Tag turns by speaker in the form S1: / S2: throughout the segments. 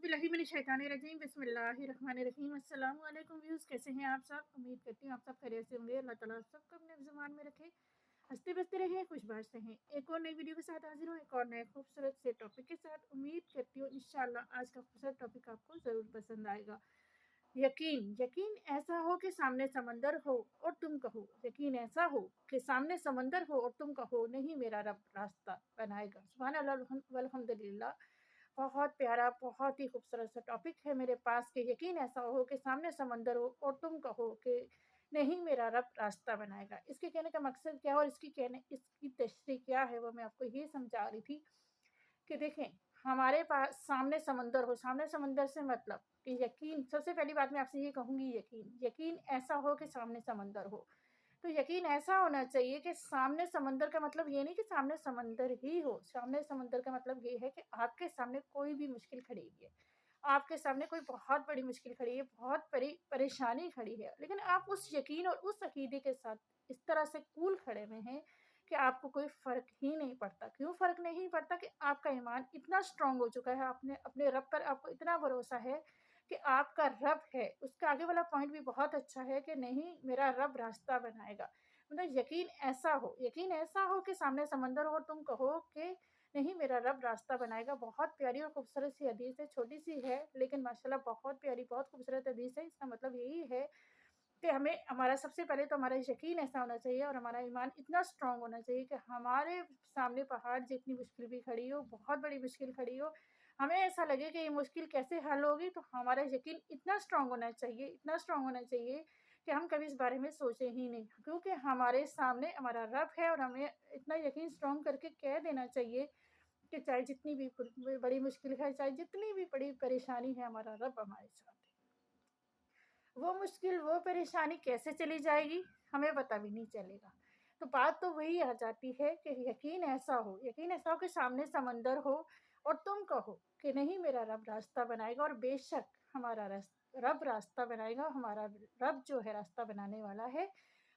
S1: औज़ुबिल्लाहिमिनश्शैतानिर्रजीम बिस्मिल्लाहिर्रहमानिर्रहीम। अस्सलाम वालेकुम व्यूज़, कैसे हैं आप सब? उम्मीद करती हूँ आप सब खैरियत से होंगे। अल्लाह ताला सबको अपने ज़ुबान में रखे, हँसते बसते रहें, खुशबाश रहें। एक और नई वीडियो के साथ हाज़िर हूँ, एक और नए खूबसूरत से टॉपिक के साथ। उम्मीद करती हूँ इंशाअल्लाह आज का खूबसूरत टॉपिक आपको ज़रूर पसंद आएगा। यकीन, यकीन ऐसा हो कि सामने समंदर हो और तुम कहो, यकीन ऐसा हो कि सामने समंदर हो और तुम कहो, नहीं मेरा रब रास्ता बनाएगा। सुभान अल्लाह वल्हम्दुलिल्लाह। बहुत प्यारा, बहुत ही खूबसूरत सा टॉपिक है मेरे पास कि यकीन ऐसा हो कि सामने समंदर हो और तुम कहो कि नहीं मेरा रब रास्ता बनाएगा। इसके कहने का मकसद क्या है और इसकी तशरीह क्या है, वो मैं आपको ये समझा रही थी कि देखें, हमारे पास सामने समंदर हो, सामने समंदर से मतलब कि यकीन, सबसे पहली बात मैं आपसे ये कहूँगी, यकीन ऐसा हो कि सामने समंदर हो। तो यकीन ऐसा होना चाहिए कि सामने समंदर का मतलब ये नहीं कि सामने समंदर ही हो। सामने समंदर का मतलब ये है कि आपके सामने कोई भी मुश्किल खड़ी हुई है। आपके सामने कोई बहुत बड़ी मुश्किल खड़ी है, बहुत बड़ी परेशानी खड़ी है, लेकिन आप उस यकीन और उस अकीदे के साथ इस तरह से कूल खड़े हुए हैं कि आपको कोई फ़र्क ही नहीं पड़ता। क्यों फ़र्क नहीं पड़ता? कि आपका ईमान इतना स्ट्रॉन्ग हो चुका है, आपने अपने रब पर आपको इतना भरोसा है कि आपका रब है। उसका आगे वाला पॉइंट भी बहुत अच्छा है कि नहीं मेरा रब रास्ता बनाएगा। मतलब यकीन ऐसा हो कि सामने समंदर हो और तुम कहो कि नहीं मेरा रब रास्ता बनाएगा। बहुत प्यारी और खूबसूरत सी हदीस है, छोटी सी है लेकिन माशाल्लाह बहुत प्यारी, बहुत खूबसूरत हदीस है। इसका मतलब यही है कि हमें हमारा सबसे पहले तो हमारा यकीन ऐसा होना चाहिए और हमारा ईमान इतना स्ट्रॉन्ग होना चाहिए कि हमारे सामने पहाड़ जितनी मुश्किल भी खड़ी हो, बहुत बड़ी मुश्किल खड़ी हो, हमें ऐसा लगे कि ये मुश्किल कैसे हल होगी, तो हमारा यकीन इतना स्ट्रॉन्ग होना चाहिए, इतना स्ट्रॉन्ग होना चाहिए कि हम कभी इस बारे में सोचें ही नहीं, क्योंकि हमारे सामने हमारा रब है और हमें इतना यकीन स्ट्रॉन्ग करके कह देना चाहिए कि चाहे जितनी भी बड़ी मुश्किल है, चाहे जितनी भी बड़ी परेशानी है, हमारा रब हमारे साथ है। वो मुश्किल, वो परेशानी कैसे चली जाएगी, हमें पता भी नहीं चलेगा। तो बात तो वही आ जाती है कि यकीन ऐसा हो कि सामने समंदर हो और तुम कहो कि नहीं मेरा रब रास्ता बनाएगा, और बेशक हमारा रब रास्ता बनाएगा। हमारा रब जो है रास्ता बनाने वाला है,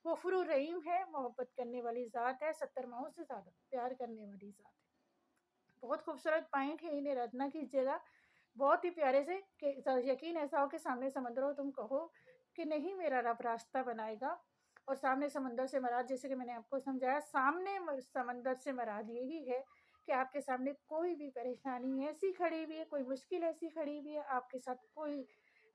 S1: वो गफूर रहीम है, मोहब्बत करने वाली ज़ात है, 70 माओं से ज़्यादा प्यार करने वाली ज़ात है। बहुत खूबसूरत पॉइंट है, इन्हें रद्द ना कीजिएगा। बहुत ही प्यारे से कि यकीन ऐसा हो कि सामने समंदर हो, तुम कहो कि नहीं मेरा रब रास्ता बनाएगा। और सामने समंदर से मुराद, जैसे कि मैंने आपको समझाया, समंदर से मुराद यही है कि आपके सामने कोई भी परेशानी ऐसी खड़ी हुई है, कोई मुश्किल ऐसी खड़ी हुई है, आपके साथ कोई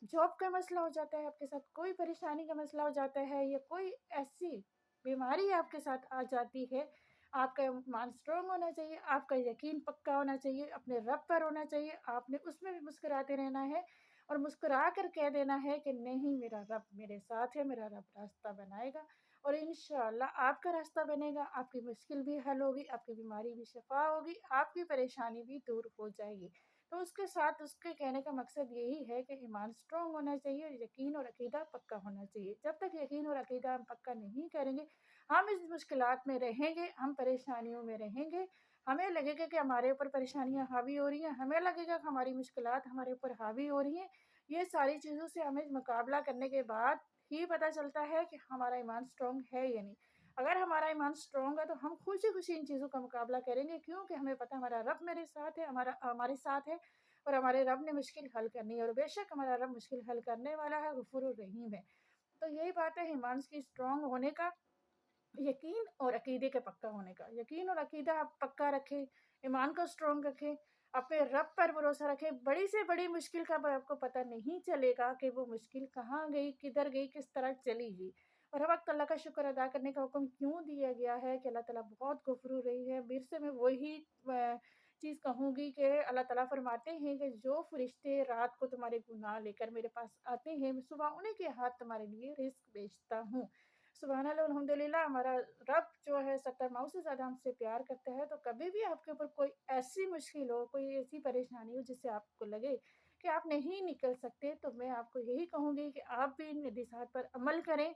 S1: जॉब का मसला हो जाता है, आपके साथ कोई परेशानी का मसला हो जाता है, या कोई ऐसी बीमारी आपके साथ आ जाती है, आपका ईमान स्ट्रॉन्ग होना चाहिए, आपका यकीन पक्का होना चाहिए, अपने रब पर होना चाहिए। आपने उसमें भी मुस्कुराते रहना है और मुस्कुरा कर कह देना है कि नहीं मेरा रब मेरे साथ है, मेरा रब रास्ता बनाएगा और इंशाअल्लाह आपका रास्ता बनेगा, आपकी मुश्किल भी हल होगी, आपकी बीमारी भी शिफा होगी, आपकी परेशानी भी दूर हो जाएगी। तो उसके साथ उसके कहने का मकसद यही है कि ईमान स्ट्रॉन्ग होना चाहिए और यकीन और अकीदा पक्का होना चाहिए। जब तक यकीन और अकीदा हम पक्का नहीं करेंगे, हम इस मुश्किलात में रहेंगे, हम परेशानियों में रहेंगे, हमें लगेगा कि हमारे ऊपर परेशानियाँ हावी हो रही हैं, हमें लगेगा कि हमारी मुश्किलात हमारे ऊपर हावी हो रही हैं। ये सारी चीज़ों से हमें मुकाबला करने के बाद ही पता चलता है कि हमारा ईमान स्ट्रॉन्ग है या नहीं। अगर हमारा ईमान स्ट्रॉन्ग है तो हम खुशी-खुशी इन चीज़ों का मुकाबला करेंगे, क्योंकि हमें पता है हमारा रब मेरे साथ है, हमारे साथ है और हमारे रब ने मुश्किल हल करनी है, और बेशक हमारा रब मुश्किल हल करने वाला है, गफूर रहीम है। तो यही बात है ईमान की स्ट्रॉन्ग होने का, यकीन और अकीदे के पक्का होने का। यकीन और अकीदा आप पक्का रखें, ईमान को स्ट्रॉन्ग रखें, अपने रब पर भरोसा रखें। बड़ी से बड़ी मुश्किल का आपको पता नहीं चलेगा कि वो मुश्किल कहाँ गई, किधर गई, किस तरह चली गई। और हर वक़्त अल्लाह का शुक्र अदा करने का हुक्म क्यों दिया गया है कि अल्लाह ताला बहुत गफ़ूर रही है। फिर से मैं वही चीज़ कहूँगी कि अल्लाह ताला फरमाते हैं कि जो फ़रिश्ते रात को तुम्हारे गुनाह लेकर मेरे पास आते हैं, मैं सुबह उन्हीं के हाथ तुम्हारे लिए रिज़्क भेजता हूँ। सुबहान अल्लाह अल्हम्दुलिल्लाह। हमारा रब जो है 70 माओं से ज़्यादा हमसे प्यार करता है, तो कभी भी आपके ऊपर कोई ऐसी मुश्किल हो, कोई ऐसी परेशानी हो जिससे आपको लगे कि आप नहीं निकल सकते, तो मैं आपको यही कहूँगी कि आप भी इन हदीसात पर अमल करें,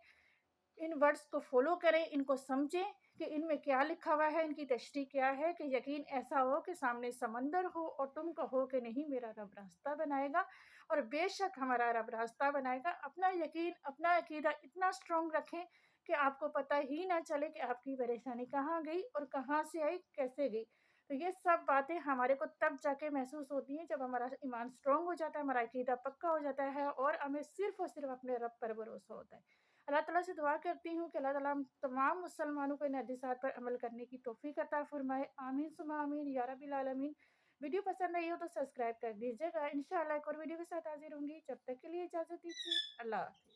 S1: इन वर्ड्स को फ़ॉलो करें, इनको समझें कि इनमें क्या लिखा हुआ है, इनकी तशरीह क्या है कि यकीन ऐसा हो कि सामने समंदर हो और तुम कहो कि नहीं मेरा रब रास्ता बनाएगा, और बेशक हमारा रब रास्ता बनाएगा। अपना यकीन, अपना अकीदा इतना स्ट्रॉन्ग रखें कि आपको पता ही ना चले कि आपकी परेशानी कहाँ गई और कहाँ से आई, कैसे गई। تو یہ سب باتیں ہمارے کو تب جا کے محسوس ہوتی ہیں جب ہمارا ایمان اسٹرانگ ہو جاتا ہے، ہمارا عقیدہ پکا ہو جاتا ہے اور ہمیں صرف اور صرف اپنے رب پر بھروسہ ہوتا ہے۔ اللہ تعالیٰ سے دعا کرتی ہوں کہ اللہ تعالیٰ ہم تمام مسلمانوں کو ان حدیثات پر عمل کرنے کی توفیق عطا فرمائے، آمین ثم آمین یا رب العالمین۔ ویڈیو پسند آئی ہو تو سبسکرائب کر دیجیے گا، انشاءاللہ ایک اور ویڈیو کے ساتھ حاضر ہوں گی، جب تک کے لیے اجازت دیجیے، اللہ حافظ۔